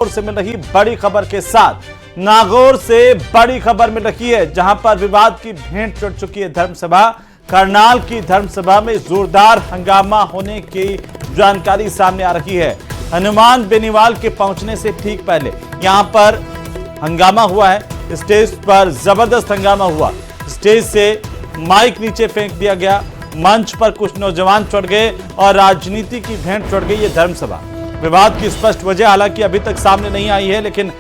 से मिल रही बड़ी खबर के साथ नागौर से बड़ी खबर मिल रही है, जहां पर विवाद की भेंट चढ़ चुकी है धर्मसभा। करनाल की धर्मसभा में जोरदार हंगामा होने की जानकारी सामने आ रही है। हनुमान बेनीवाल के पहुंचने से ठीक पहले यहां पर हंगामा हुआ है। स्टेज पर जबरदस्त हंगामा हुआ। स्टेज से माइक नीचे फेंक दिया गया, मंच पर कुछ नौजवान चढ़ गए और राजनीति की भेंट चढ़ गई ये धर्मसभा। विवाद की स्पष्ट वजह हालांकि अभी तक सामने नहीं आई है, लेकिन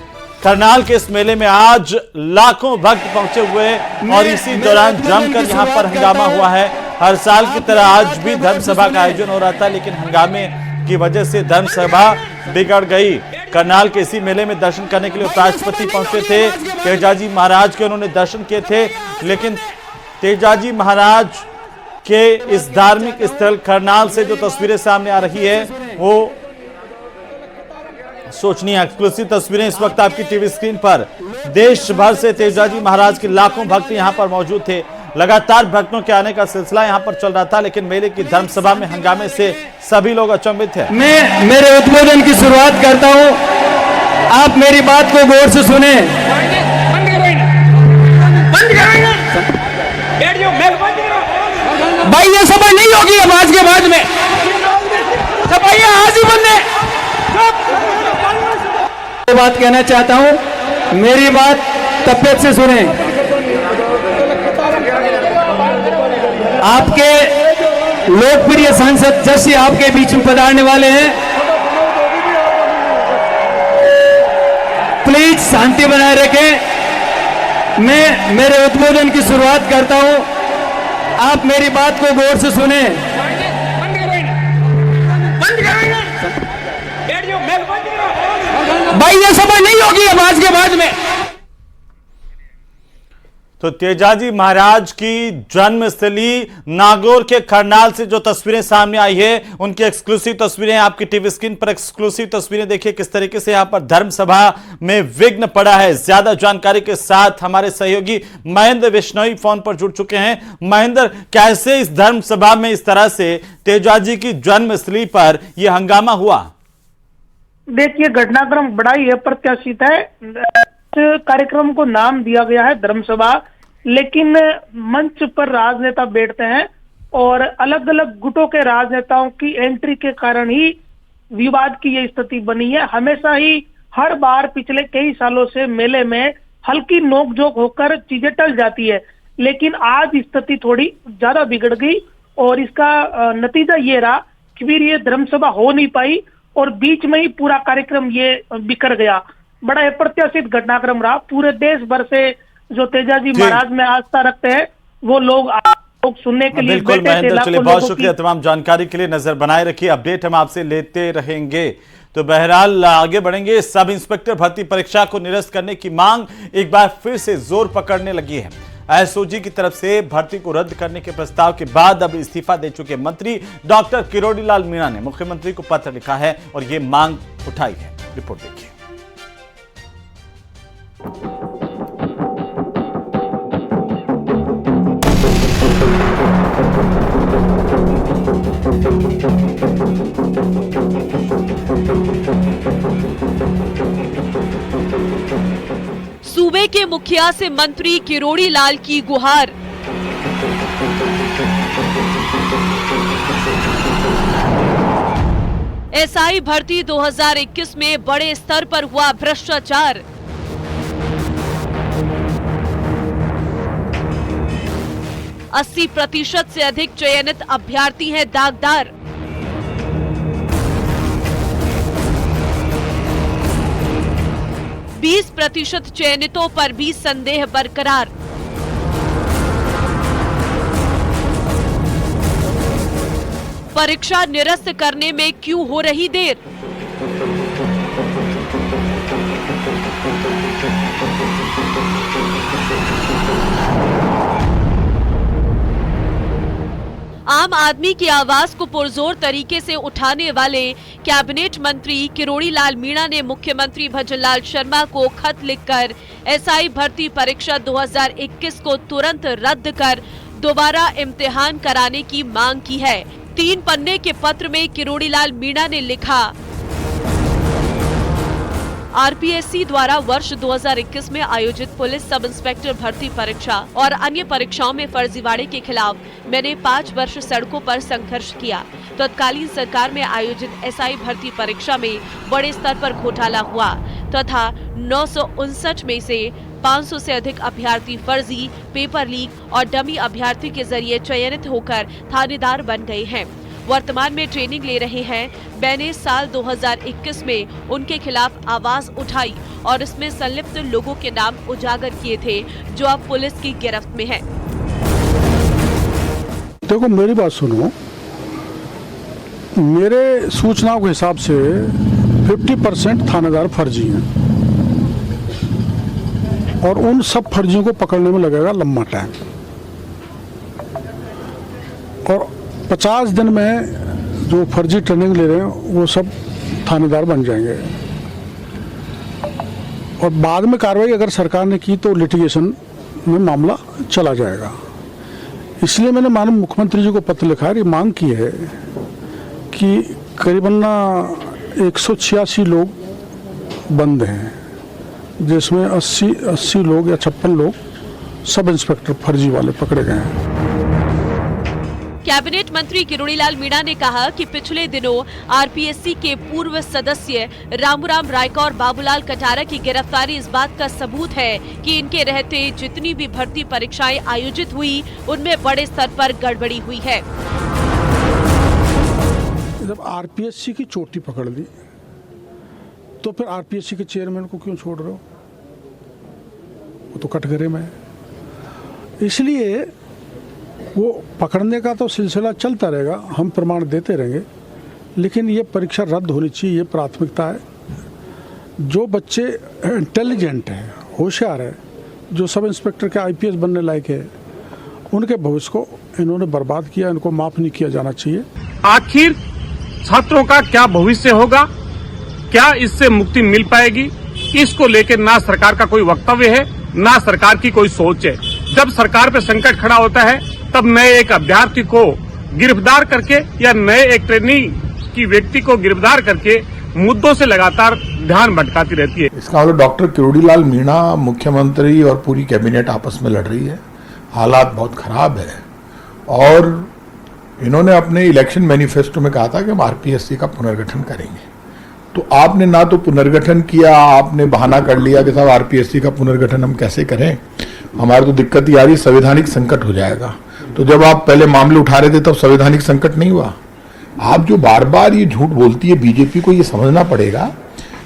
करनाल के इस मेले में आज लाखों भक्त पहुंचे हुए हैं और इसी दौरान जमकर यहां पर हंगामा हुआ है। हर साल की तरह आज भी धर्मसभा का आयोजन हो रहा था, लेकिन हंगामे की वजह से धर्मसभा बिगड़ गई। करनाल के इसी मेले में दर्शन करने के लिए उपराष्ट्रपति पहुंचे थे। तेजाजी महाराज के उन्होंने दर्शन किए थे, लेकिन तेजाजी महाराज के इस धार्मिक स्थल करनाल से जो तस्वीरें सामने आ रही है वो सोचनीय एक्सक्लूसिव तस्वीरें इस वक्त आपकी टीवी स्क्रीन पर। देश भर से तेजाजी महाराज के लाखों भक्त यहां पर मौजूद थे। लगातार भक्तों के आने का सिलसिला यहां पर चल रहा था, लेकिन मेले की धर्मसभा में हंगामे से सभी लोग अचंभित थे। मैं मेरे उद्बोधन की शुरुआत करता हूं, आप मेरी बात को गौर से सुने। भाई ये सभा नहीं होगी अब आज के बाद में, सभा ये आज ही बंद है। बात कहना चाहता हूं, मेरी बात तबियत से सुने। आपके लोकप्रिय सांसद जैसे आपके बीच में पधारने वाले हैं, प्लीज शांति बनाए रखें। मैं मेरे उद्बोधन की शुरुआत करता हूं, आप मेरी बात को गौर से सुने। भाई ये सभा नहीं होगी अब आज के बाद में। तो तेजाजी महाराज की जन्मस्थली नागौर के करनाल से जो तस्वीरें सामने आई है, उनकी एक्सक्लूसिव तस्वीरें आपकी टीवी स्क्रीन पर। एक्सक्लूसिव तस्वीरें देखिए किस तरीके से यहां पर धर्मसभा में विघ्न पड़ा है। ज्यादा जानकारी के साथ हमारे सहयोगी महेंद्र विश्नोई फोन पर जुड़ चुके हैं। महेंद्र, कैसे इस धर्मसभा में इस तरह से तेजाजी की जन्मस्थली पर यह हंगामा हुआ? देखिए, घटनाक्रम बड़ा ही अप्रत्याशित है। कार्यक्रम को नाम दिया गया है धर्मसभा, लेकिन मंच पर राजनेता बैठते हैं और अलग अलग गुटों के राजनेताओं की एंट्री के कारण ही विवाद की ये स्थिति बनी है। हमेशा ही हर बार पिछले कई सालों से मेले में हल्की नोकझोंक होकर चीजें टल जाती है, लेकिन आज स्थिति थोड़ी ज्यादा बिगड़ गई और इसका नतीजा ये रहा कि फिर ये धर्मसभा हो नहीं पाई और बीच में ही पूरा कार्यक्रम ये बिखर गया। बड़ा अप्रत्याशित घटनाक्रम रहा। पूरे देश भर से जो तेजाजी महाराज में आस्था रखते हैं वो लोग सुनने के लिए बिल्कुल बैठे थे। चलिए, बहुत शुक्रिया तमाम जानकारी के लिए। नजर बनाए रखिए, अपडेट हम आपसे लेते रहेंगे। तो बहरहाल आगे बढ़ेंगे। सब इंस्पेक्टर भर्ती परीक्षा को निरस्त करने की मांग एक बार फिर से जोर पकड़ने लगी है। एसओजी की तरफ से भर्ती को रद्द करने के प्रस्ताव के बाद अब इस्तीफा दे चुके मंत्री डॉक्टर किरोड़ी लाल मीणा ने मुख्यमंत्री को पत्र लिखा है और ये मांग उठाई है। रिपोर्ट देखिए। सूबे के मुखिया से मंत्री किरोड़ी लाल की गुहार। एसआई भर्ती 2021 में बड़े स्तर पर हुआ भ्रष्टाचार। अस्सी 80% से अधिक चयनित अभ्यर्थी हैं दागदार। बीस 20% चयनितों पर भी संदेह बरकरार। परीक्षा निरस्त करने में क्यों हो रही देर? आम आदमी की आवाज को पुरजोर तरीके से उठाने वाले कैबिनेट मंत्री किरोड़ी लाल मीणा ने मुख्यमंत्री भजनलाल शर्मा को खत लिखकर एसआई भर्ती परीक्षा 2021 को तुरंत रद्द कर दोबारा इम्तिहान कराने की मांग की है। 3 पन्ने के पत्र में किरोड़ी लाल मीणा ने लिखा, आरपीएससी द्वारा वर्ष 2021 में आयोजित पुलिस सब इंस्पेक्टर भर्ती परीक्षा और अन्य परीक्षाओं में फर्जीवाड़े के खिलाफ मैंने 5 वर्ष सड़कों पर संघर्ष किया। तत्कालीन सरकार में आयोजित एसआई भर्ती परीक्षा में बड़े स्तर पर घोटाला हुआ तथा 959 में से 500 से अधिक अभ्यर्थी फर्जी, पेपर लीक और डमी अभ्यर्थी के जरिए चयनित होकर थानेदार बन गए हैं। वर्तमान में ट्रेनिंग ले रहे हैं। मैंने साल 2021 में उनके खिलाफ आवाज उठाई और इसमें संलिप्त लोगों के नाम उजागर किए थे जो अब पुलिस की गिरफ्त में हैं। देखो मेरी बात सुनो, मेरे सूचनाओं के हिसाब से 50% थानेदार फर्जी हैं और उन सब फर्जियों को पकड़ने में लगेगा लंबा टाइम और 50 दिन में जो फर्जी ट्रेनिंग ले रहे हैं वो सब थानेदार बन जाएंगे और बाद में कार्रवाई अगर सरकार ने की तो लिटिगेशन में मामला चला जाएगा। इसलिए मैंने माननीय मुख्यमंत्री जी को पत्र लिखा है, मांग की है कि करीबन 186 लोग बंद हैं जिसमें 80 लोग या 56 लोग सब इंस्पेक्टर फर्जी वाले पकड़े गए हैं। कैबिनेट मंत्री किरोड़ीलाल मीणा ने कहा कि पिछले दिनों आरपीएससी के पूर्व सदस्य रामूराम रायका और बाबूलाल कटारा की गिरफ्तारी इस बात का सबूत है कि इनके रहते जितनी भी भर्ती परीक्षाएं आयोजित हुई उनमें बड़े स्तर पर गड़बड़ी हुई है। जब आरपीएससी की चोटी पकड़ ली तो फिर आरपीएससी के चेयरमैन को क्यों छोड़ रहे हो? वो तो कटघरे में है। इसलिए वो पकड़ने का तो सिलसिला चलता रहेगा, हम प्रमाण देते रहेंगे, लेकिन ये परीक्षा रद्द होनी चाहिए, ये प्राथमिकता है। जो बच्चे इंटेलिजेंट हैं, होशियार है, जो सब इंस्पेक्टर के आईपीएस बनने लायक है, उनके भविष्य को इन्होंने बर्बाद किया, इनको माफ नहीं किया जाना चाहिए। आखिर छात्रों का क्या भविष्य होगा, क्या इससे मुक्ति मिल पाएगी, इसको लेकर ना सरकार का कोई वक्तव्य है, ना सरकार की कोई सोच है। जब सरकार पे संकट खड़ा होता है तब नए एक अभ्यर्थी को गिरफ्तार करके या नए एक ट्रेनिंग की व्यक्ति को गिरफ्तार करके मुद्दों से लगातार ध्यान भटकाती रहती है। इसका मतलब डॉक्टर किरोड़ीलाल मीणा, मुख्यमंत्री और पूरी कैबिनेट आपस में लड़ रही है। हालात बहुत खराब है और इन्होंने अपने इलेक्शन मैनिफेस्टो में कहा था कि हम आरपीएससी का पुनर्गठन करेंगे। तो आपने ना तो पुनर्गठन किया, आपने बहाना कर लिया कि साहब आरपीएससी का पुनर्गठन हम कैसे करें, हमारे तो दिक्कत ही आ रही, संवैधानिक संकट हो जाएगा। तो जब आप पहले मामले उठा रहे थे तब संवैधानिक संकट नहीं हुआ। आप जो बार बार ये झूठ बोलती है, बीजेपी को ये समझना पड़ेगा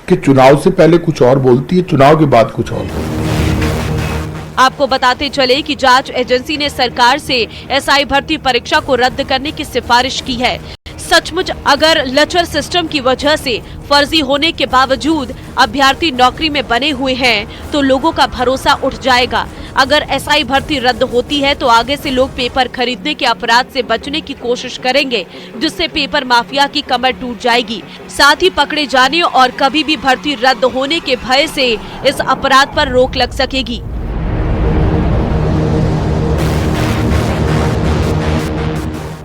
कि चुनाव से पहले कुछ और बोलती है, चुनाव के बाद कुछ और। आपको बताते चले कि जांच एजेंसी ने सरकार से एसआई भर्ती परीक्षा को रद्द करने की सिफारिश की है। सचमुच अगर लचर सिस्टम की वजह से फर्जी होने के बावजूद अभ्यर्थी नौकरी में बने हुए हैं तो लोगों का भरोसा उठ जाएगा। अगर एसआई भर्ती रद्द होती है तो आगे से लोग पेपर खरीदने के अपराध से बचने की कोशिश करेंगे, जिससे पेपर माफिया की कमर टूट जाएगी। साथ ही पकड़े जाने और कभी भी भर्ती रद्द होने के भय से इस अपराध पर रोक लग सकेगी।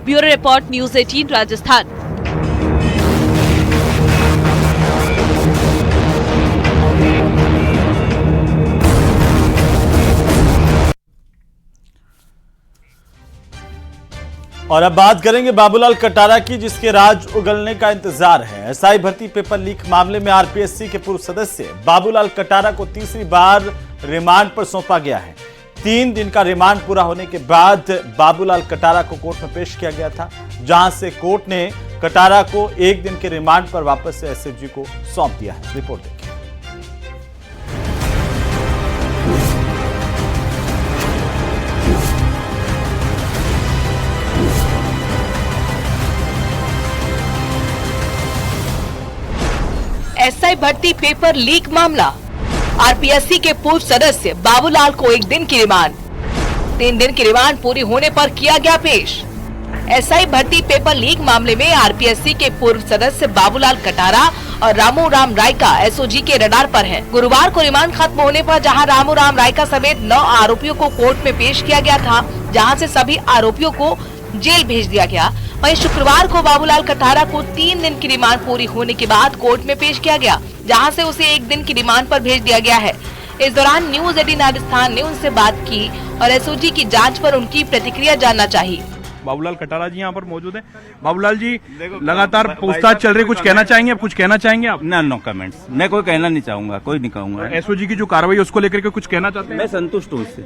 Bureau report, news 18 Rajasthan. और अब बात करेंगे बाबूलाल कटारा की, जिसके राज उगलने का इंतजार है। एसआई भर्ती पेपर लीक मामले में आरपीएससी के पूर्व सदस्य बाबूलाल कटारा को तीसरी बार रिमांड पर सौंपा गया है। 3 दिन का रिमांड पूरा होने के बाद बाबूलाल कटारा को कोर्ट में पेश किया गया था, जहां से कोर्ट ने कटारा को 1 दिन के रिमांड पर वापस से एसएसजी को सौंप दिया है। रिपोर्ट देखिए। एसआई भर्ती पेपर लीक मामला, आरपीएससी के पूर्व सदस्य बाबूलाल को 1 दिन की रिमांड, 3 दिन की रिमांड पूरी होने पर किया गया पेश। एसआई भर्ती पेपर लीक मामले में आरपीएससी के पूर्व सदस्य बाबूलाल कटारा और रामूराम रायका एसओजी के रडार पर हैं। गुरुवार को रिमांड खत्म होने पर जहां रामूराम रायका समेत 9 आरोपियों को कोर्ट में पेश किया गया था, जहां से सभी आरोपियों को जेल भेज दिया गया, वहीं शुक्रवार को बाबूलाल कटारा को 3 दिन की रिमांड पूरी होने के बाद कोर्ट में पेश किया गया, जहां से उसे 1 दिन की रिमांड पर भेज दिया गया है। इस दौरान न्यूज 18 राजस्थान ने उनसे बात की और एसओजी की जांच पर उनकी प्रतिक्रिया जानना चाहिए। बाबूलाल कटारा जी यहाँ पर मौजूद हैं। बाबूलाल जी, लगातार पूछताछ चल रही, कुछ कहना चाहेंगे? आप कुछ कहना चाहेंगे? आप नो कमेंट्स, मैं कोई कहना नहीं चाहूंगा, कोई नहीं कहूंगा। एसओजी की जो कार्रवाई है उसको लेकर के कुछ कहना चाहते हैं? मैं संतुष्ट हूँ, इससे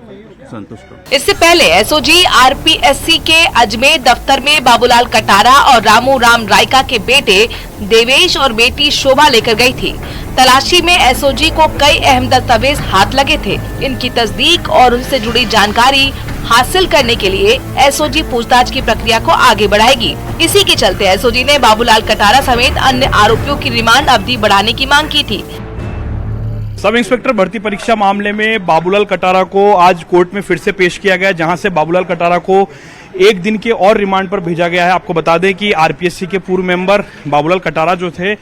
संतुष्ट हूँ। इससे पहले एसओजी आरपीएससी के अजमेर दफ्तर में बाबूलाल कटारा और रामू राम रायका के बेटे देवेश और बेटी शोभा लेकर गई थी। तलाशी में एसओजी को कई अहम दस्तावेज हाथ लगे थे। इनकी तस्दीक और उनसे जुड़ी जानकारी हासिल करने के लिए एसओजी पूछताछ की प्रक्रिया को आगे बढ़ाएगी। इसी के चलते एसओजी ने बाबूलाल कटारा समेत अन्य आरोपियों की रिमांड अवधि बढ़ाने की मांग की थी। सब इंस्पेक्टर भर्ती परीक्षा मामले में बाबूलाल कटारा को आज कोर्ट में फिर से पेश किया गया, जहां से बाबूलाल कटारा को 1 दिन के और रिमांड पर भेजा गया है। आपको बता दें कि आरपीएससी के पूर्व मेंबर बाबूलाल कटारा जो थे,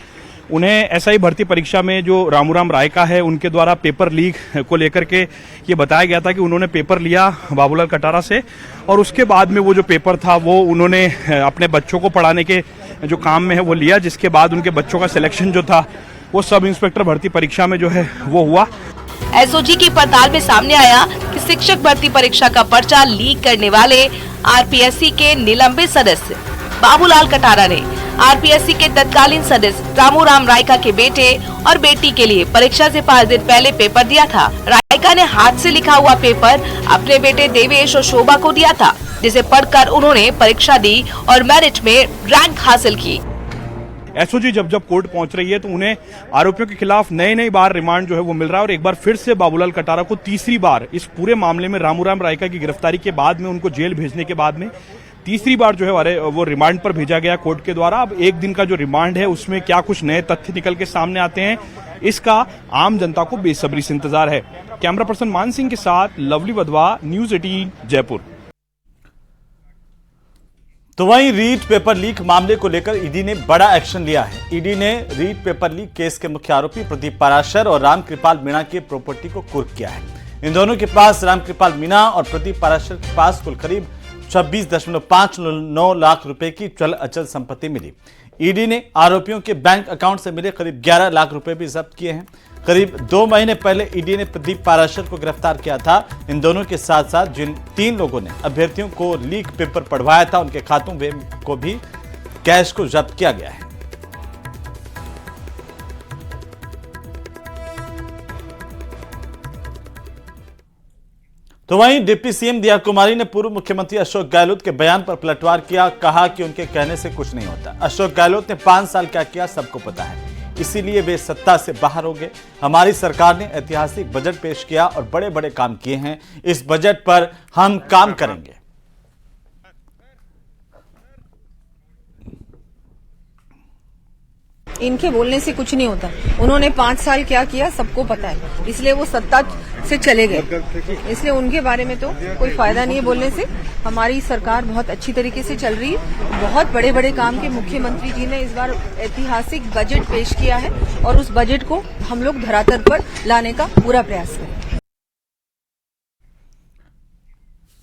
उन्हें एसआई भर्ती परीक्षा में जो रामू राम रायका है उनके द्वारा पेपर लीक को लेकर के ये बताया गया था कि उन्होंने पेपर लिया बाबूलाल कटारा से, और उसके बाद में वो जो पेपर था वो उन्होंने अपने बच्चों को पढ़ाने के जो काम में है वो लिया, जिसके बाद उनके बच्चों का सिलेक्शन जो था वो सब इंस्पेक्टर भर्ती परीक्षा में जो है वो हुआ। एसओजी की पड़ताल में सामने आया कि शिक्षक भर्ती परीक्षा का पर्चा लीक करने वाले आरपीएससी के निलंबित सदस्य बाबूलाल कटारा ने आरपीएससी के तत्कालीन सदस्य रामू राम रायका के बेटे और बेटी के लिए परीक्षा से 5 दिन पहले पेपर दिया था। रायका ने हाथ से लिखा हुआ पेपर अपने बेटे देवेश और शोभा को दिया था, जिसे पढ़कर उन्होंने परीक्षा दी और मेरिट में रैंक हासिल की। एसओजी जब कोर्ट पहुंच रही है तो उन्हें आरोपियों के खिलाफ नई बार रिमांड जो है वो मिल रहा है, और एक बार फिर से बाबूलाल कटारा को तीसरी बार इस पूरे मामले में रामू राम रायका की गिरफ्तारी के बाद में, उनको जेल भेजने के बाद में तीसरी बार जो है वो रिमांड पर भेजा गया कोर्ट के द्वारा। अब 1 दिन का जो रिमांड है उसमें क्या कुछ नए तथ्य निकल के सामने आते हैं, इसका आम जनता को बेसब्री से इंतजार है। कैमरा पर्सन मान सिंह के साथ लवली वधवा, न्यूज 18 जयपुर। तो वहीं रीट पेपर लीक मामले को लेकर ईडी ने बड़ा एक्शन लिया है। ईडी ने रीट पेपर लीक केस के मुख्य आरोपी प्रदीप पाराशर और रामकृपाल मीणा की प्रॉपर्टी को कुर्क किया है। इन दोनों के पास, रामकृपाल मीणा और प्रदीप पाराशर के पास, कुल करीब 26.59 लाख रुपए की चल अचल संपत्ति मिली। ईडी ने आरोपियों के बैंक अकाउंट से मिले करीब 11 लाख रुपए भी जब्त किए हैं। करीब 2 महीने पहले ईडी ने प्रदीप पाराशर को गिरफ्तार किया था। इन दोनों के साथ साथ जिन 3 लोगों ने अभ्यर्थियों को लीक पेपर पढ़वाया था, उनके खातों में को भी कैश को जब्त किया गया है। तो वहीं डिप्टी सीएम दिया कुमारी ने पूर्व मुख्यमंत्री अशोक गहलोत के बयान पर पलटवार किया। कहा कि उनके कहने से कुछ नहीं होता। अशोक गहलोत ने 5 साल क्या किया सबको पता है, इसीलिए वे सत्ता से बाहर हो गए। हमारी सरकार ने ऐतिहासिक बजट पेश किया और बड़े बड़े काम किए हैं। इस बजट पर हम काम करेंगे। इनके बोलने से कुछ नहीं होता। उन्होंने 5 साल क्या किया सबको पता है, इसलिए वो सत्ता से चले गए। इसलिए उनके बारे में तो कोई फायदा नहीं है बोलने से। हमारी सरकार बहुत अच्छी तरीके से चल रही है। बहुत बड़े बड़े काम के मुख्यमंत्री जी ने इस बार ऐतिहासिक बजट पेश किया है और उस बजट को हम लोग धरातल पर लाने का पूरा प्रयास करें।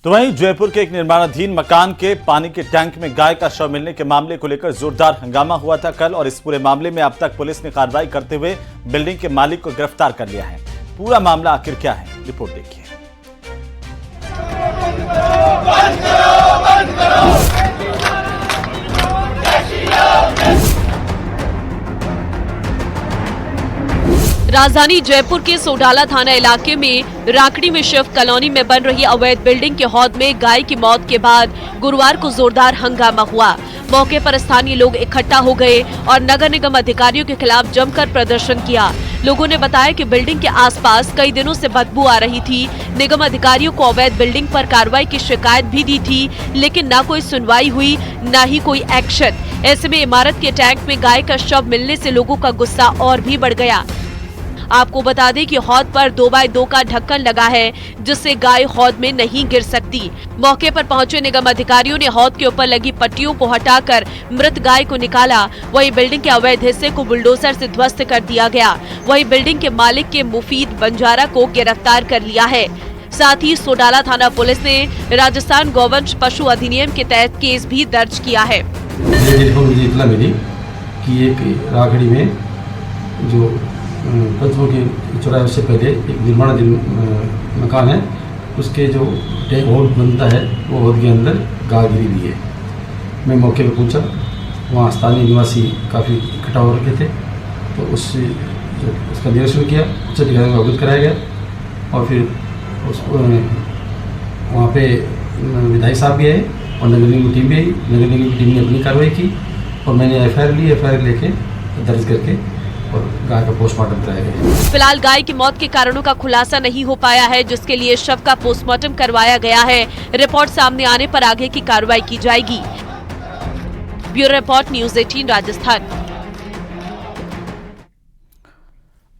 तो वहीं जयपुर के एक निर्माणाधीन मकान के पानी के टैंक में गाय का शव मिलने के मामले को लेकर जोरदार हंगामा हुआ था कल, और इस पूरे मामले में अब तक पुलिस ने कार्रवाई करते हुए बिल्डिंग के मालिक को गिरफ्तार कर लिया है। पूरा मामला आखिर क्या है, रिपोर्ट देखिए। राजधानी जयपुर के सोडाला थाना इलाके में राकड़ी में शिव कॉलोनी में बन रही अवैध बिल्डिंग के हौद में गाय की मौत के बाद गुरुवार को जोरदार हंगामा हुआ। मौके पर स्थानीय लोग इकट्ठा हो गए और नगर निगम अधिकारियों के खिलाफ जमकर प्रदर्शन किया। लोगों ने बताया कि बिल्डिंग के आसपास कई दिनों से बदबू आ रही थी। निगम अधिकारियों को अवैध बिल्डिंग पर कार्रवाई की शिकायत भी दी थी, लेकिन न कोई सुनवाई हुई, न ही कोई एक्शन। ऐसे में इमारत के टैंक में गाय का शव मिलने से लोगों का गुस्सा और भी बढ़ गया। आपको बता दें कि हौद पर 2x2 का ढक्कन लगा है, जिससे गाय हौद में नहीं गिर सकती। मौके पर पहुंचे निगम अधिकारियों ने हौद के ऊपर लगी पट्टियों को हटाकर मृत गाय को निकाला। वहीं बिल्डिंग के अवैध हिस्से को बुलडोजर से ध्वस्त कर दिया गया। वहीं बिल्डिंग के मालिक के मुफीद बंजारा को गिरफ्तार कर लिया है। साथ ही सोडाला थाना पुलिस ने राजस्थान गौवंश पशु अधिनियम के तहत केस भी दर्ज किया है। मुझे इतला मिली कि एक राखड़ी में जो पंचमों के चौराहे से पहले एक निर्माणाधीन मकान है, उसके जो टैग होल बनता है वो होल के अंदर गाय गिरी हुई है। मैं मौके पर पहुंचा, वहाँ स्थानीय निवासी काफ़ी इकट्ठा हो रखे थे, तो उसका निरीक्षण किया, उच्च अधिकारियों को अवगत कराया गया और फिर उसको वहाँ पे विधायक साहब भी आए और नगर निगम की टीम भी आई। नगर निगम की टीम ने अपनी कार्रवाई की और मैंने एफआईआर लेके दर्ज करके और गाय का पोस्टमार्टम कराया गया। फिलहाल गाय की मौत के कारणों का खुलासा नहीं हो पाया है, जिसके लिए शव का पोस्टमार्टम करवाया गया है। रिपोर्ट सामने आने पर आगे की कार्रवाई की जाएगी। Bureau report, news 18 Rajasthan.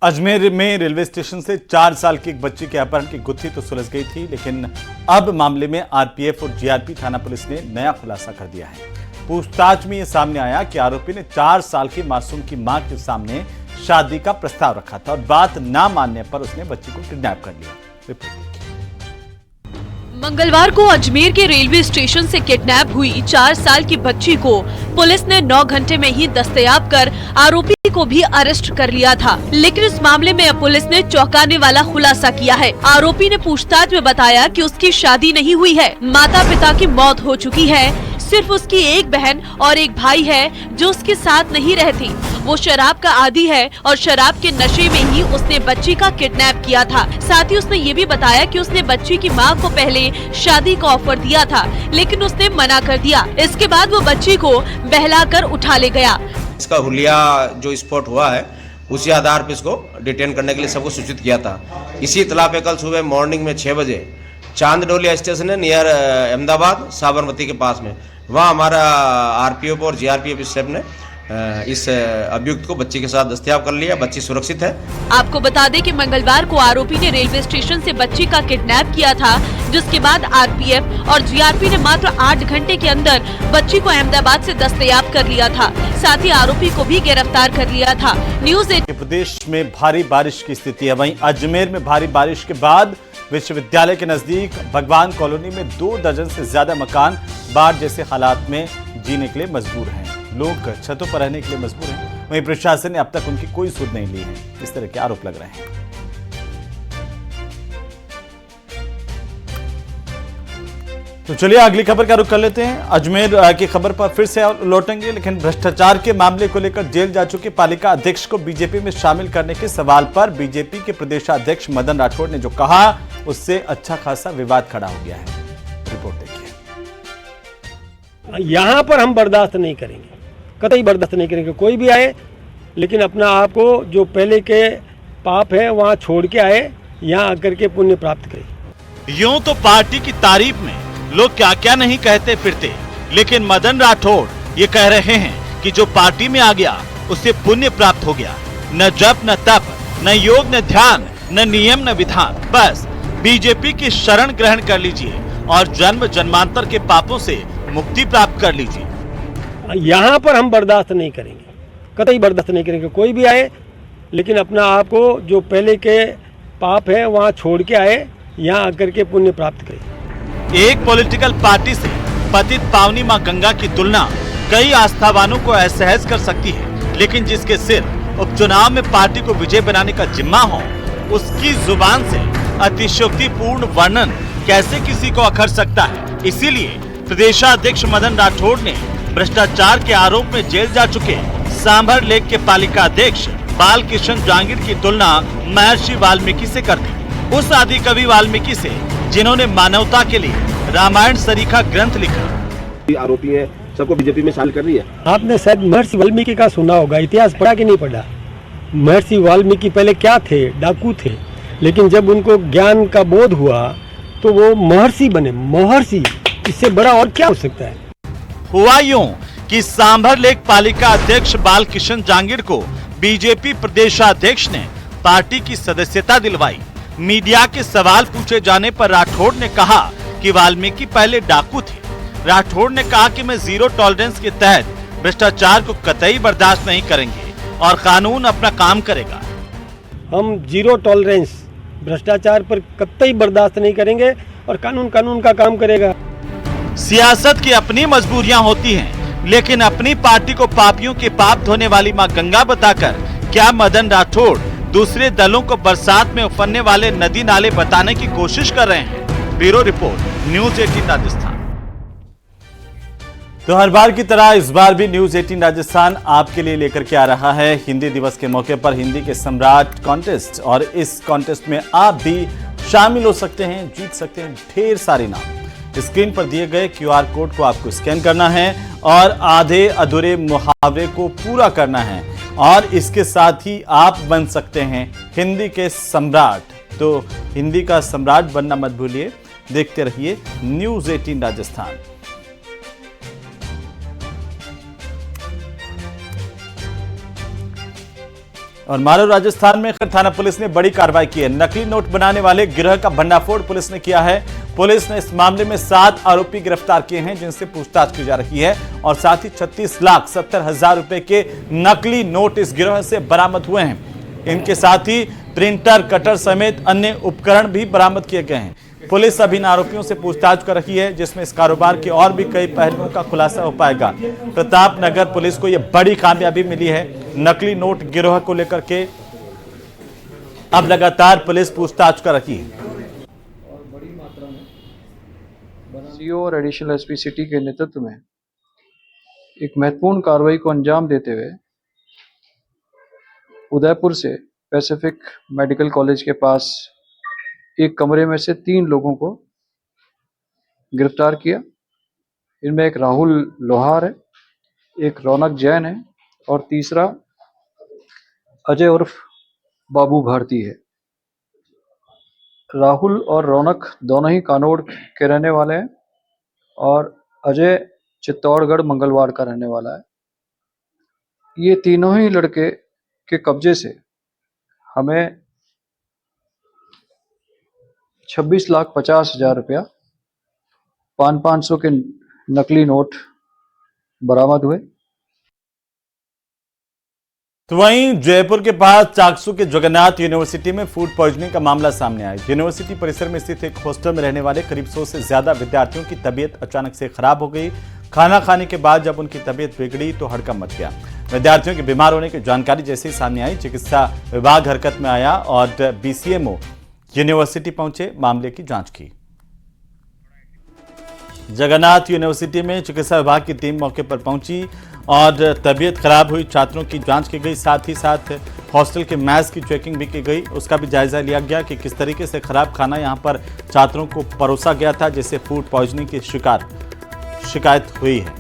Ajmer में रेलवे स्टेशन से 4 साल की एक बच्ची के अपहरण की गुत्थी तो सुलझ गई थी, लेकिन अब मामले में आरपीएफ और जीआरपी थाना पुलिस ने नया खुलासा कर दिया है। पूछताछ में यह सामने आया कि आरोपी ने 4 साल की मासूम की मां के सामने शादी का प्रस्ताव रखा था और बात ना मानने पर उसने बच्ची को किडनैप कर लिया। रिपोर्ट। मंगलवार को अजमेर के रेलवे स्टेशन से किडनैप हुई 4 साल की बच्ची को पुलिस ने 9 घंटे में ही दस्तयाब कर आरोपी को भी अरेस्ट कर लिया था। लेकिन इस मामले में पुलिस ने चौंकाने वाला खुलासा किया है। आरोपी ने पूछताछ में बताया कि उसकी शादी नहीं हुई है, माता पिता की मौत हो चुकी है, सिर्फ उसकी एक बहन और एक भाई है जो उसके साथ नहीं रहती। वो शराब का आदी है और शराब के नशे में ही उसने बच्ची का किडनैप किया था। साथ ही उसने ये भी बताया कि उसने बच्ची की मां को पहले शादी का ऑफर दिया था, लेकिन उसने मना कर दिया। इसके बाद वो बच्ची को बहलाकर उठा ले गया। इसका हुलिया जो स्पॉट हुआ है उसी आधार पर इसको डिटेन करने के लिए सबको सूचित किया था। इसी इतला पे कल सुबह मॉर्निंग में 6 बजे चांदडोली स्टेशन है नियर अहमदाबाद साबरमती के पास में, वहाँ हमारा आरपीएफ और जीआरपीएफ स्टाफ ने इस अभियुक्त को बच्ची के साथ दस्तयाब कर लिया। बच्ची सुरक्षित है। आपको बता दें कि मंगलवार को आरोपी ने रेलवे स्टेशन से बच्ची का किडनैप किया था, जिसके बाद आरपीएफ और जीआरपी ने मात्र 8 घंटे के अंदर बच्ची को अहमदाबाद से दस्तयाब कर लिया था। साथ ही आरोपी को भी गिरफ्तार कर लिया था। न्यूज़ 18 प्रदेश में भारी बारिश की स्थिति है। वहीं अजमेर में भारी बारिश के बाद विश्वविद्यालय के नजदीक भगवान कॉलोनी में 2 दर्जन से ज्यादा मकान बाढ़ जैसे हालात में जीने के लिए मजबूर हैं। लोग छतों पर रहने के लिए मजबूर हैं। वहीं प्रशासन ने अब तक उनकी कोई सुध नहीं ली है। इस तरह के आरोप लग रहे हैं। तो चलिए अगली खबर का रुख कर लेते हैं। अजमेर की खबर पर फिर से लौटेंगे, लेकिन भ्रष्टाचार के मामले को लेकर जेल जा चुके पालिका अध्यक्ष को बीजेपी में शामिल करने के सवाल पर बीजेपी के प्रदेशाध्यक्ष मदन राठौड़ ने जो कहा, उससे अच्छा खासा विवाद खड़ा हो गया है। रिपोर्ट देखिए। यहाँ पर हम बर्दाश्त नहीं करेंगे, कतई बर्दाश्त नहीं करेंगे। कोई भी आए, लेकिन अपना आप को जो पहले के पाप है वहाँ छोड़ के आए, यहाँ आकर के पुण्य प्राप्त करे। यूं तो पार्टी की तारीफ में लोग क्या क्या नहीं कहते फिरते, लेकिन मदन राठौड़ ये कह रहे हैं कि जो पार्टी में आ गया उससे पुण्य प्राप्त हो गया। न जप न तप, न योग न ध्यान, न नियम न विधान, बस बीजेपी की शरण ग्रहण कर लीजिए और जन्म जन्मांतर के पापों से मुक्ति प्राप्त कर लीजिए। यहाँ पर हम बर्दाश्त नहीं करेंगे, कतई बर्दाश्त नहीं करेंगे। कोई भी आए, लेकिन अपना आप को जो पहले के पाप है वहाँ छोड़ के आए, यहाँ आकर के पुण्य प्राप्त करे। एक पॉलिटिकल पार्टी से पतित पावनी मां गंगा की तुलना कई आस्थावानों को असहज कर सकती है, लेकिन जिसके सिर उपचुनाव में पार्टी को विजय बनाने का जिम्मा हो, उसकी जुबान से अतिशयोक्तिपूर्ण वर्णन कैसे किसी को अखर सकता है। इसीलिए प्रदेशाध्यक्ष मदन राठौड़ ने भ्रष्टाचार के आरोप में जेल जा चुके सांभर लेक के पालिका अध्यक्ष बालकिशन जांगीर की तुलना महर्षि वाल्मीकि से कर दी। उस आदि कवि वाल्मीकि से जिन्होंने मानवता के लिए रामायण सरीखा ग्रंथ लिखा। आरोपी है, सबको बीजेपी में शामिल कर रही है। आपने शायद महर्षि वाल्मीकि का सुना होगा, इतिहास पढ़ा कि नहीं पढ़ा? महर्षि वाल्मीकि पहले क्या थे? डाकू थे, लेकिन जब उनको ज्ञान का बोध हुआ तो वो महर्षि बने। महर्षि, इससे बड़ा और क्या हो सकता है? हुआ यूं कि सांभर लेक पालिका अध्यक्ष बालकिशन जांगीर को बीजेपी प्रदेशाध्यक्ष ने पार्टी की सदस्यता दिलवाई। मीडिया के सवाल पूछे जाने पर राठौड़ ने कहा कि वाल्मीकि पहले डाकू थे। राठौड़ ने कहा कि मैं जीरो टॉलरेंस के तहत भ्रष्टाचार को कतई बर्दाश्त नहीं करेंगे और कानून अपना काम करेगा। हम जीरो टॉलरेंस भ्रष्टाचार पर कतई बर्दाश्त नहीं करेंगे और कानून का काम करेगा। सियासत की अपनी मजबूरियां होती हैं, लेकिन अपनी पार्टी को पापियों के पाप धोने वाली मां गंगा बताकर क्या मदन राठौड़ दूसरे दलों को बरसात में उफरने वाले नदी नाले बताने की कोशिश कर रहे हैं? Bureau report, news 18 Rajasthan. तो हर बार की तरह इस बार भी न्यूज 18 राजस्थान आपके लिए लेकर के आ रहा है हिंदी दिवस के मौके पर हिंदी के सम्राट कॉन्टेस्ट। और इस कॉन्टेस्ट में आप भी शामिल हो सकते हैं, जीत सकते हैं ढेर सारे इनाम। स्क्रीन पर दिए गए QR कोड को आपको स्कैन करना है और आधे अधूरे मुहावरे को पूरा करना है और इसके साथ ही आप बन सकते हैं हिंदी के सम्राट। तो हिंदी का सम्राट बनना मत भूलिए, देखते रहिए न्यूज 18 राजस्थान। और मारो राजस्थान में थाना पुलिस ने बड़ी कार्रवाई की है। नकली नोट बनाने वाले गिरोह का भंडाफोड़ पुलिस ने किया है। पुलिस ने इस मामले में 7 आरोपी गिरफ्तार किए हैं जिनसे पूछताछ की जा रही है और साथ ही 36,70,000 रुपए के नकली नोट इस गिरोह से बरामद हुए हैं। इनके साथ ही प्रिंटर, कटर समेत अन्य उपकरण भी बरामद किए गए हैं। पुलिस अब इन आरोपियों से पूछताछ कर रही है जिसमें इस कारोबार के और भी कई पहलुओं का खुलासा हो पाएगा। प्रतापनगर पुलिस को यह बड़ी कामयाबी मिली है नकली नोट गिरोह को लेकर के। अब लगातार पुलिस पूछताछ कर रही है। सीओ और एडिशनल एसपी सिटी के नेतृत्व में एक महत्वपूर्ण कार्रवाई को अंजाम देते हुए उदयपुर से पैसिफिक मेडिकल कॉलेज के पास एक कमरे में से 3 लोगों को गिरफ्तार किया। इनमें एक राहुल लोहार है, एक रौनक जैन है और तीसरा अजय उर्फ बाबू भारती है। राहुल और रौनक दोनों ही कानोड़ के रहने वाले हैं और अजय चित्तौड़गढ़ मंगलवार का रहने वाला है। ये तीनों ही लड़के के कब्जे से हमें 26,50,000 रुपया 500 के नकली नोट बरामद हुए। तो वहीं जयपुर के पास चाकसू के जगन्नाथ यूनिवर्सिटी में फूड पॉइजनिंग का मामला सामने आया। यूनिवर्सिटी परिसर में स्थित एक हॉस्टल में रहने वाले करीब 100 से ज्यादा विद्यार्थियों की तबीयत अचानक से खराब हो गई। खाना खाने के बाद जब उनकी तबीयत बिगड़ी तो हड़कंप मच गया। विद्यार्थियों के बीमार होने की जानकारी जैसे ही सामने आई, चिकित्सा विभाग हरकत में आया और BCMO यूनिवर्सिटी पहुंचे, मामले की जांच की। जगन्नाथ यूनिवर्सिटी में चिकित्सा विभाग की टीम मौके पर पहुंची और तबीयत खराब हुई छात्रों की जांच की गई। साथ ही साथ हॉस्टल के मैस की चेकिंग भी की गई, उसका भी जायजा लिया गया कि किस तरीके से खराब खाना यहां पर छात्रों को परोसा गया था जिससे फूड पॉइजनिंग की शिकायत हुई है।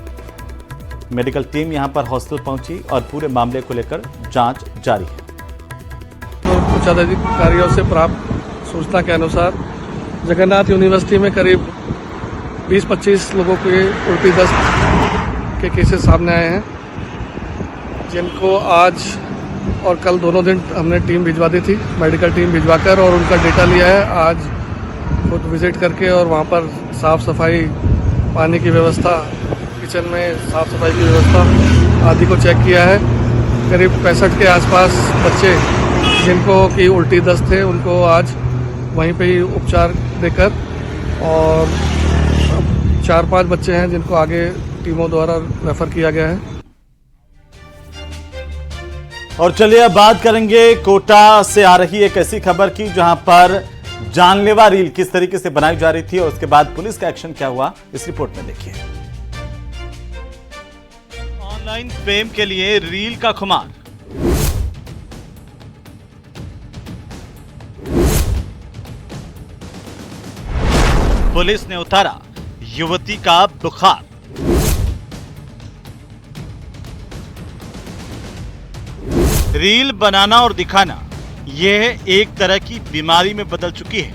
मेडिकल टीम यहां पर हॉस्टल पहुंची और पूरे मामले को लेकर जांच जारी है। तो कुछ अधिकारियों से प्राप्त सूचना के अनुसार जगन्नाथ यूनिवर्सिटी में करीब 20-25 लोगों के उल्टी दस्त के केसेस सामने आए हैं, जिनको आज और कल दोनों दिन हमने टीम भिजवा दी थी, मेडिकल टीम भिजवाकर, और उनका डेटा लिया है। आज खुद विजिट करके और वहाँ पर साफ़ सफाई, पानी की व्यवस्था, किचन में साफ़ सफाई की व्यवस्था आदि को चेक किया है। करीब 65 के आसपास बच्चे जिनको की उल्टी दस्त थे उनको आज वहीं पे ही उपचार देकर, और 4-5 बच्चे हैं जिनको आगे टीमों द्वारा रेफर किया गया है। और चलिए अब बात करेंगे कोटा से आ रही एक ऐसी खबर की जहां पर जानलेवा रील किस तरीके से बनाई जा रही थी और उसके बाद पुलिस का एक्शन क्या हुआ, इस रिपोर्ट में देखिए। ऑनलाइन फेम के लिए रील का खुमार। पुलिस ने उतारा युवती का बुखार। रील बनाना और दिखाना यह एक तरह की बीमारी में बदल चुकी है।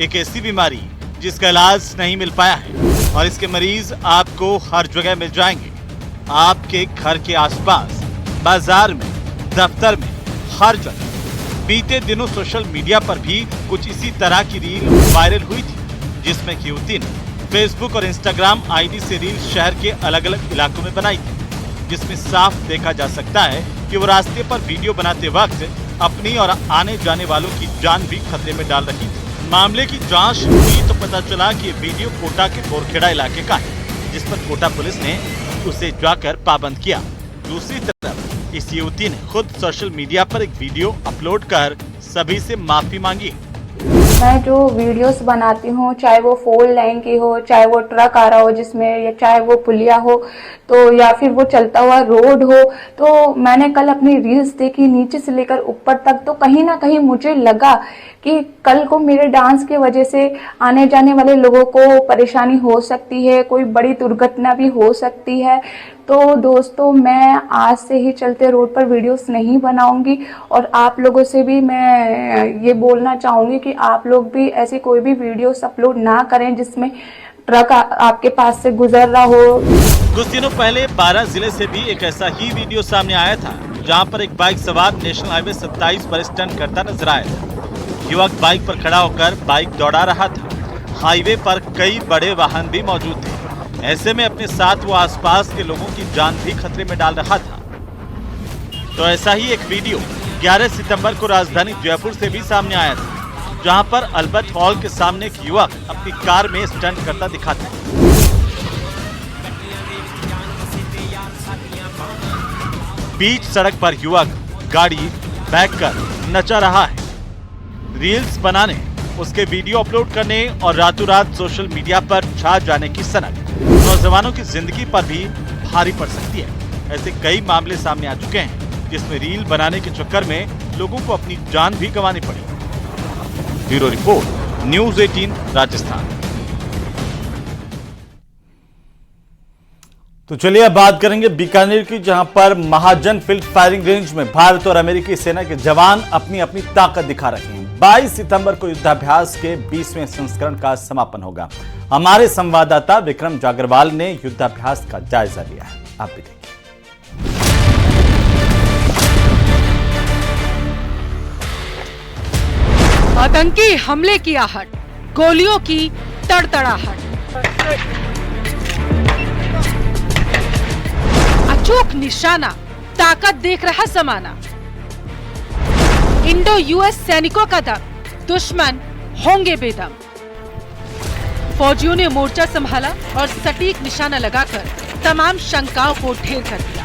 एक ऐसी बीमारी जिसका इलाज नहीं मिल पाया है और इसके मरीज आपको हर जगह मिल जाएंगे। आपके घर के आसपास, बाजार में, दफ्तर में, हर जगह। बीते दिनों सोशल मीडिया पर भी कुछ इसी तरह की रील वायरल हुई थी, जिसमें एक युवती ने फेसबुक और इंस्टाग्राम आईडी से रील शहर के अलग अलग इलाकों में बनाई थी, जिसमें साफ देखा जा सकता है कि वो रास्ते पर वीडियो बनाते वक्त अपनी और आने जाने वालों की जान भी खतरे में डाल रही थी। मामले की जांच हुई तो पता चला कि ये वीडियो कोटा के बोरखेड़ा इलाके का है, जिस पर कोटा पुलिस ने उसे जाकर पाबंद किया। दूसरी तरफ इस युवती ने खुद सोशल मीडिया पर एक वीडियो अपलोड कर सभी से माफी मांगी। मैं जो वीडियोस बनाती हूँ, चाहे वो 4 लाइन की हो, चाहे वो ट्रक आ रहा हो जिसमें, या चाहे वो पुलिया हो, तो या फिर वो चलता हुआ रोड हो, तो मैंने कल अपनी रील्स देखी नीचे से लेकर ऊपर तक, तो कहीं ना कहीं मुझे लगा कि कल को मेरे डांस की वजह से आने जाने वाले लोगों को परेशानी हो सकती है, कोई बड़ी दुर्घटना भी हो सकती है। तो दोस्तों, मैं आज से ही चलते रोड पर वीडियोस नहीं बनाऊंगी और आप लोगों से भी मैं ये बोलना चाहूंगी कि आप लोग भी ऐसी कोई भी वीडियोस अपलोड ना करें जिसमें ट्रक आपके पास से गुजर रहा हो। कुछ दिनों पहले 12 जिले से भी एक ऐसा ही वीडियो सामने आया था, जहां पर एक बाइक सवार नेशनल हाईवे 27 पर स्टंट करता नजर आया था। युवक बाइक पर खड़ा होकर बाइक दौड़ा रहा था। हाईवे पर कई बड़े वाहन भी मौजूद थे। ऐसे में अपने साथ वो आसपास के लोगों की जान भी खतरे में डाल रहा था। तो ऐसा ही एक वीडियो 11 सितंबर को राजधानी जयपुर से भी सामने आया था, जहां पर अल्बर्ट हॉल के सामने एक युवक अपनी कार में स्टंट करता दिखा था। बीच सड़क पर युवक गाड़ी बैक कर नचा रहा है। रील्स बनाने, उसके वीडियो अपलोड करने और रातों रात सोशल मीडिया पर छा जाने की सनक नौजवानों की जिंदगी पर भी भारी पड़ सकती है। ऐसे कई मामले सामने आ चुके हैं जिसमें रील बनाने के चक्कर में लोगों को अपनी जान भी गंवानी पड़ी। Bureau report, news 18 Rajasthan. तो चलिए अब बात करेंगे बीकानेर की, जहां पर महाजन फील्ड फायरिंग रेंज में भारत और अमेरिकी सेना के जवान अपनी अपनी ताकत दिखा रहे हैं। 22 सितंबर को युद्धाभ्यास के 20वें संस्करण का समापन होगा। हमारे संवाददाता विक्रम जागरवाल ने युद्धाभ्यास का जायजा लिया है, आप भी देखिए। आतंकी हमले की आहट, गोलियों की तड़तड़ाहट, अचूक निशाना, ताकत देख रहा जमाना। इंडो यूएस सैनिकों का दम, दुश्मन होंगे बेदम। फौजियों ने मोर्चा संभाला और सटीक निशाना लगाकर तमाम शंकाओं को ढेर कर दिया।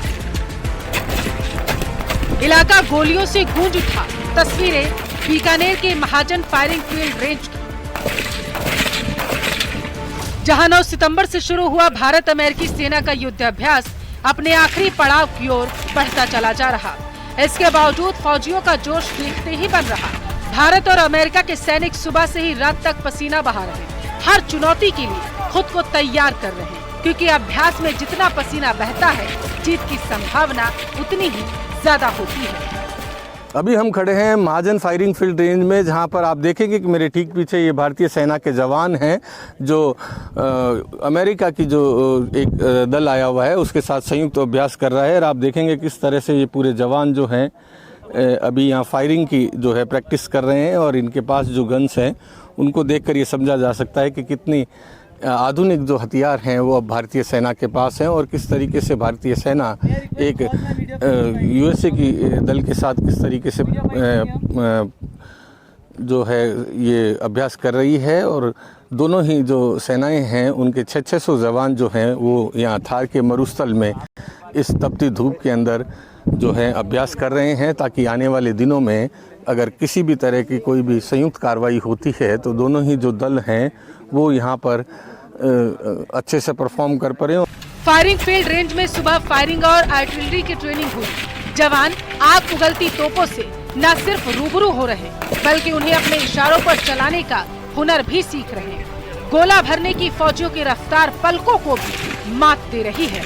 इलाका गोलियों से गूंज उठा। तस्वीरें बीकानेर के महाजन फायरिंग फील्ड रेंज की, जहां 9 सितंबर से शुरू हुआ भारत अमेरिकी सेना का युद्धाभ्यास अपने आखिरी पड़ाव की ओर बढ़ता चला जा रहा। इसके बावजूद फौजियों का जोश देखते ही बन रहा। भारत और अमेरिका के सैनिक सुबह से ही रात तक पसीना बहा रहे, हर चुनौती के लिए खुद को तैयार कर रहे हैं, क्योंकि अभ्यास में जितना पसीना बहता है, जीत की संभावना उतनी ही ज्यादा होती है। अभी हम खड़े हैं महाजन फायरिंग फील्ड रेंज में, जहां पर आप देखेंगे कि मेरे ठीक पीछे ये भारतीय सेना के जवान हैं, जो अमेरिका की जो एक दल आया हुआ है उसके साथ संयुक्त अभ्यास कर रहा है। और आप देखेंगे किस तरह से ये पूरे जवान जो हैं अभी यहाँ फायरिंग की जो है प्रैक्टिस कर रहे हैं। और इनके पास जो गन्स हैं उनको देखकर ये समझा जा सकता है कि कितनी आधुनिक जो हथियार हैं वो अब भारतीय सेना के पास हैं, और किस तरीके से भारतीय सेना एक यूएसए की दल के साथ किस तरीके से जो है ये अभ्यास कर रही है। और दोनों ही जो सेनाएं हैं उनके 600 जवान जो हैं वो यहाँ थार के मरुस्थल में इस तपती धूप के अंदर जो है अभ्यास कर रहे हैं, ताकि आने वाले दिनों में अगर किसी भी तरह की कोई भी संयुक्त कार्रवाई होती है तो दोनों ही जो दल हैं वो यहाँ पर अच्छे से परफॉर्म कर पा रहे हो। फायरिंग फील्ड रेंज में सुबह फायरिंग और आर्टिलरी की ट्रेनिंग हुई। जवान आग उगलती तोपों से न सिर्फ रूबरू हो रहे, बल्कि उन्हें अपने इशारों पर चलाने का हुनर भी सीख रहे हैं। गोला भरने की फौजियों की रफ्तार पलकों को भी मात दे रही है।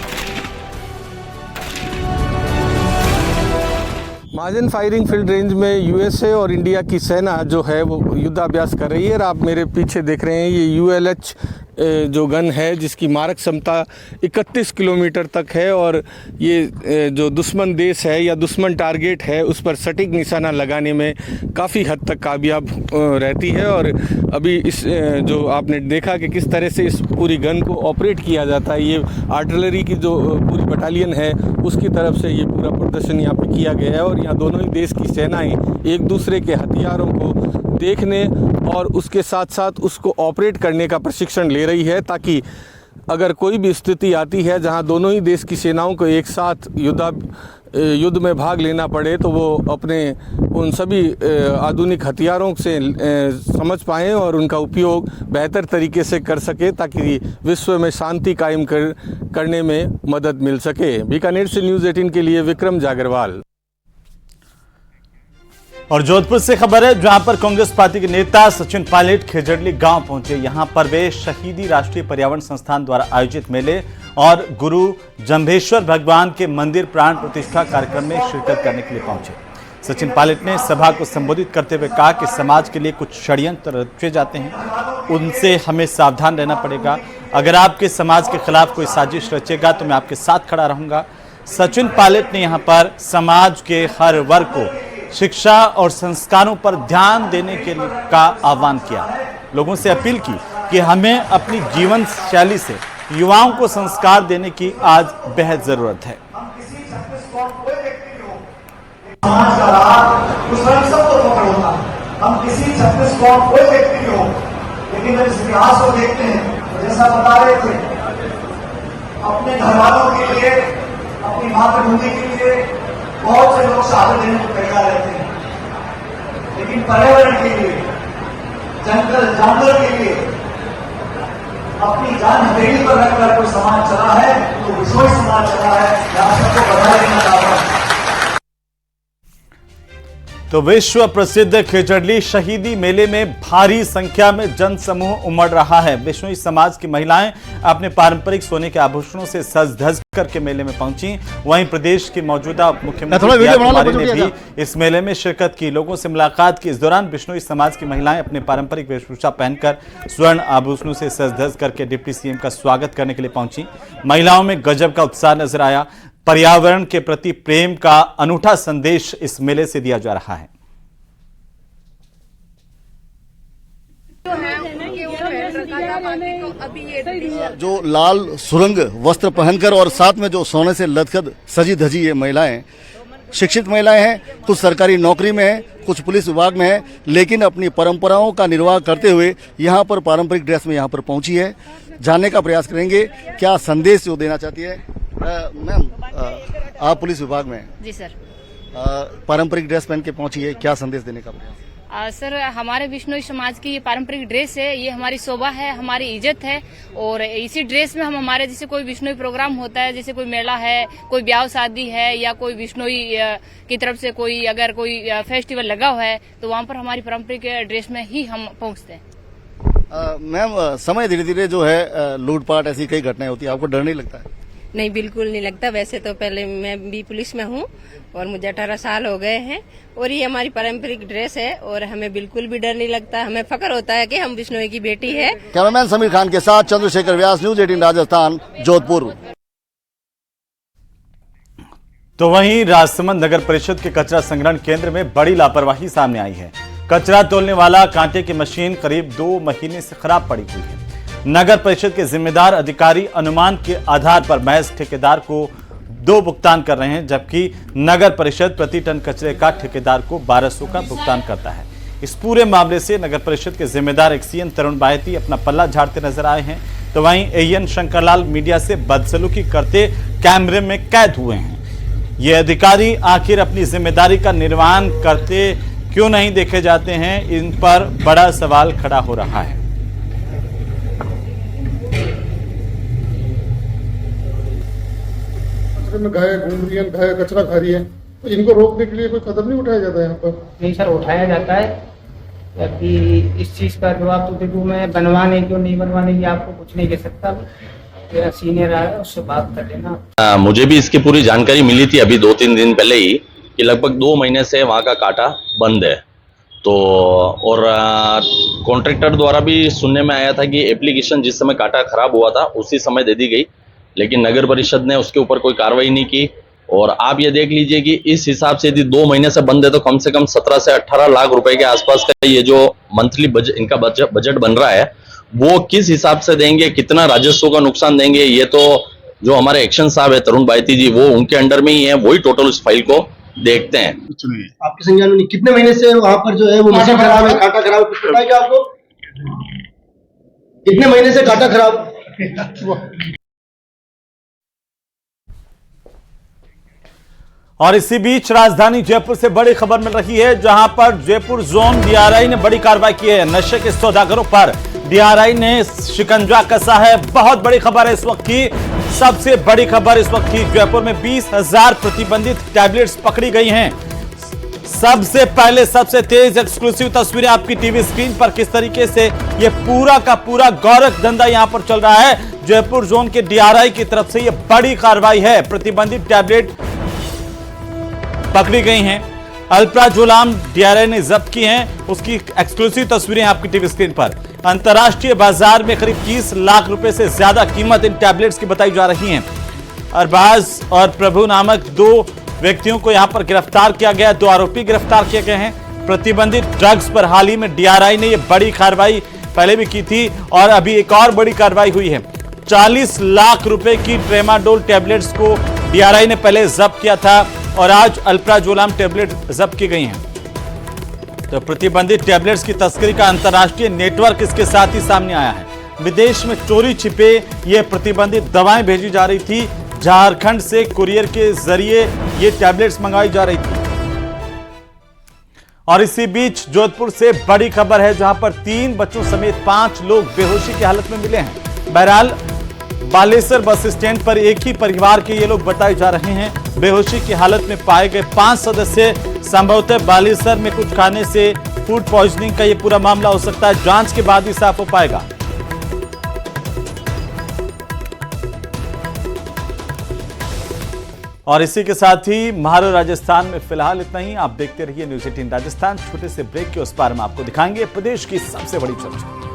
महाजन फायरिंग फील्ड रेंज में यूएसए और इंडिया की सेना जो है वो युद्धाभ्यास कर रही है। और आप मेरे पीछे देख रहे हैं ये ULH जो गन है, जिसकी मारक क्षमता 31 किलोमीटर तक है। और ये जो दुश्मन देश है या दुश्मन टारगेट है उस पर सटीक निशाना लगाने में काफ़ी हद तक कामयाब रहती है। और अभी इस जो आपने देखा कि किस तरह से इस पूरी गन को ऑपरेट किया जाता है, ये आर्टिलरी की जो पूरी बटालियन है उसकी तरफ से ये पूरा प्रदर्शन यहाँ पे किया गया है। और यहाँ दोनों ही देश की सेनाएं एक दूसरे के हथियारों को देखने और उसके साथ साथ उसको ऑपरेट करने का प्रशिक्षण ले रही है, ताकि अगर कोई भी स्थिति आती है जहां दोनों ही देश की सेनाओं को एक साथ युद्ध में भाग लेना पड़े तो वो अपने उन सभी आधुनिक हथियारों से समझ पाएँ और उनका उपयोग बेहतर तरीके से कर सके ताकि विश्व में शांति कायम करने में मदद मिल सके। बीकानेर से न्यूज़ 18 के लिए विक्रम जागरवाल। और जोधपुर से खबर है जहां पर कांग्रेस पार्टी के नेता सचिन पायलट खेजड़ली गांव पहुंचे। यहां पर वे शहीदी राष्ट्रीय पर्यावरण संस्थान द्वारा आयोजित मेले और गुरु जंभेश्वर भगवान के मंदिर प्राण प्रतिष्ठा कार्यक्रम में शिरकत करने के लिए पहुंचे। सचिन पायलट ने सभा को संबोधित करते हुए कहा कि समाज के लिए कुछ षड्यंत्र रचे जाते हैं, उनसे हमें सावधान रहना पड़ेगा। अगर आपके समाज के खिलाफ कोई साजिश रचेगा तो मैं आपके साथ खड़ा रहूंगा। सचिन पायलट ने यहां पर समाज के हर वर्ग को शिक्षा और संस्कारों पर ध्यान देने के का आह्वान किया। लोगों से अपील की कि हमें अपनी जीवन शैली से युवाओं को संस्कार देने की आज बेहद जरूरत है। समाज का राह उस वक्त सबको पकड़ होता है। हम किसी 36 कौम कोई व्यक्ति नहीं हो, लेकिन जब इस इतिहास को देखते हैं तो जैसा बता रहे थे, अपने घर वालों के लिए, अपनी मातृभूमि के लिए बहुत से लोग शहादत देने को तैयार रहते हैं, लेकिन पर्यावरण के लिए, जंगल जानवर के लिए अपनी जान हथेली पर रखकर कोई समाज चला है तो विश्व समाज चला है। आप सबको बधाई देना चाहता हूं। तो विश्व प्रसिद्ध खेजड़ली शहीदी मेले में भारी संख्या में जन समूह उमड़ रहा है। बिश्नोई समाज की महिलाएं अपने पारंपरिक सोने के आभूषणों से सज धज करके मेले में पहुंची। वहीं प्रदेश की मौजूदा मुख्यमंत्री प्रिया कुमारी ने भी इस मेले में शिरकत की, लोगों से मुलाकात की। इस दौरान बिश्नोई समाज की महिलाएं अपने पारंपरिक वेशभूषा पहनकर स्वर्ण आभूषणों से सज धज करके डिप्टी सीएम का स्वागत करने के लिए पहुंची। महिलाओं में गजब का उत्साह नजर आया। पर्यावरण के प्रति प्रेम का अनूठा संदेश इस मेले से दिया जा रहा है। जो लाल सुरंग वस्त्र पहनकर और साथ में जो सोने से लदखद सजी धजी ये महिलाएं, शिक्षित महिलाएं हैं, कुछ सरकारी नौकरी में हैं, कुछ पुलिस विभाग में हैं, लेकिन अपनी परंपराओं का निर्वाह करते हुए यहाँ पर पारंपरिक ड्रेस में यहाँ पर पहुंची है। जानने का प्रयास करेंगे क्या संदेश जो देना चाहती है। मैम, आप पुलिस विभाग में हैं? जी सर। पारंपरिक ड्रेस पहन के पहुंची है, क्या संदेश देने का प्रयास? सर, हमारे बिश्नोई समाज की ये पारंपरिक ड्रेस है, ये हमारी शोभा है, हमारी इज्जत है। और इसी ड्रेस में हम हमारे जैसे कोई बिश्नोई प्रोग्राम होता है, जैसे कोई मेला है, कोई ब्याह शादी है या कोई बिश्नोई की तरफ से कोई अगर कोई फेस्टिवल लगा हुआ है तो वहाँ पर हमारी पारंपरिक ड्रेस में ही हम पहुँचते हैं। मैम, समय धीरे धीरे जो है लूटपाट ऐसी कई घटनाएं होती है, आपको डर नहीं लगता है? नहीं, बिल्कुल नहीं लगता। वैसे तो पहले मैं भी पुलिस में हूँ और मुझे 18 साल हो गए हैं और ये हमारी पारंपरिक ड्रेस है और हमें बिल्कुल भी डर नहीं लगता। हमें फक्र होता है कि हम बिश्नोई की बेटी है। कैमरामैन समीर खान के साथ चंद्रशेखर व्यास, न्यूज़ 18 राजस्थान, जोधपुर। तो वहीं राजसमंद नगर परिषद के कचरा संग्रहण केंद्र में बड़ी लापरवाही सामने आई है। कचरा तोलने वाला कांटे की मशीन करीब 2 महीने से खराब पड़ी हुई है। नगर परिषद के जिम्मेदार अधिकारी अनुमान के आधार पर महज ठेकेदार को 2 भुगतान कर रहे हैं, जबकि नगर परिषद प्रति टन कचरे का ठेकेदार को 1200 का भुगतान करता है। इस पूरे मामले से नगर परिषद के जिम्मेदार एक्सीएन तरुण बायती अपना पल्ला झाड़ते नजर आए हैं, तो वहीं एएन शंकरलाल मीडिया से बदसलूकी करते कैमरे में कैद हुए हैं। ये अधिकारी आखिर अपनी जिम्मेदारी का निर्वहन करते क्यों नहीं देखे जाते हैं, इन पर बड़ा सवाल खड़ा हो रहा है। में गाय घूम रही है, गाय कचरा खा रही है, तो इनको रोकने के लिए कोई कदम नहीं उठाया जाता है यहाँ पर? नहीं सर, उठाया जाता है। अभी इस चीज का जवाब तो देखो, मैं बनवाने क्यों नहीं बनवाने की आपको कुछ नहीं कह सकता। सीनियर आ रहा है, उससे बात कर लेना। मुझे भी इसकी पूरी जानकारी मिली थी अभी 2-3 दिन पहले ही कि लगभग 2 महीने से वहाँ का काटा बंद है। तो और कॉन्ट्रैक्टर द्वारा भी सुनने में आया था कि एप्लीकेशन जिस समय काटा खराब हुआ था उसी समय दे दी गई, लेकिन नगर परिषद ने उसके ऊपर कोई कार्रवाई नहीं की। और आप ये देख लीजिए कि इस हिसाब से यदि 2 महीने से बंद है तो कम से कम 17 से 18 लाख रुपए के आसपास का ये जो मंथली बजट इनका बजट बन रहा है, वो किस हिसाब से देंगे, कितना राजस्व का नुकसान देंगे, ये तो जो हमारे एक्शन साहब है तरुण बायती जी, वो उनके अंडर में ही है, वही टोटल उस फाइल को देखते हैं। आपके संज्ञान में कितने महीने से वहाँ पर जो है वो मशीन खराब है, काटा खराब, कुछ पता है क्या आपको? कितने महीने से काटा खराब? और इसी बीच राजधानी जयपुर से बड़ी खबर मिल रही है, जहां पर जयपुर जोन डीआरआई ने बड़ी कार्रवाई की है। नशे के सौदागरों पर डीआरआई ने शिकंजा कसा है। बहुत बड़ी खबर है इस वक्त की, सबसे बड़ी खबर इस वक्त की। जयपुर में 20,000 प्रतिबंधित टैबलेट्स पकड़ी गई हैं। सबसे पहले सबसे तेज एक्सक्लूसिव तस्वीरें आपकी टीवी स्क्रीन पर, किस तरीके से ये पूरा का पूरा गोरख धंधा यहां पर चल रहा है। जयपुर जोन के डीआरआई की तरफ से यह बड़ी कार्रवाई है। प्रतिबंधित टैबलेट पकड़ी गई हैं। अल्प्राजोलाम डीआरआई ने जब्त की हैं। उसकी एक्सक्लूसिव तस्वीरें आपकी टीवी स्क्रीन पर। अंतर्राष्ट्रीय बाजार में करीब 30 लाख रुपए से ज्यादा कीमत इन टैबलेट्स की बताई जा रही है। अरबाज और प्रभु नामक 2 व्यक्तियों को यहां पर गिरफ्तार किया गया। 2 आरोपी गिरफ्तार किए गए हैं। प्रतिबंधित ड्रग्स पर हाल ही में डीआरआई ने यह बड़ी कार्रवाई पहले भी की थी और अभी एक और बड़ी कार्रवाई हुई है। 40 लाख रुपए की ट्रेमाडोल टैबलेट्स को डीआरआई ने पहले जब्त किया था और आज अल्प्राजोलाम टैबलेट जब्त की गई हैं। तो प्रतिबंधित टैबलेट्स की तस्करी का अंतर्राष्ट्रीय नेटवर्क इसके साथ ही सामने आया है। विदेश में चोरी छिपे ये प्रतिबंधित दवाएं भेजी जा रही थी। झारखंड से कुरियर के जरिए ये टैबलेट्स मंगाई जा रही थी। और इसी बीच जोधपुर से बड़ी खबर है, जहां पर 3 बच्चों समेत 5 लोग बेहोशी की हालत में मिले हैं। बहरहाल बालेसर बस स्टैंड पर एक ही परिवार के ये लोग बताए जा रहे हैं। बेहोशी की हालत में पाए गए 5 सदस्य संभवतः बालेसर में कुछ खाने से फूड पॉइजनिंग का ये पूरा मामला हो सकता है। जांच के बाद ही साफ हो पाएगा। और इसी के साथ ही महारो राजस्थान में फिलहाल इतना ही। आप देखते रहिए न्यूज़ 18 राजस्थान। छोटे से ब्रेक के उस पार हम आपको दिखाएंगे प्रदेश की सबसे बड़ी चर्चा।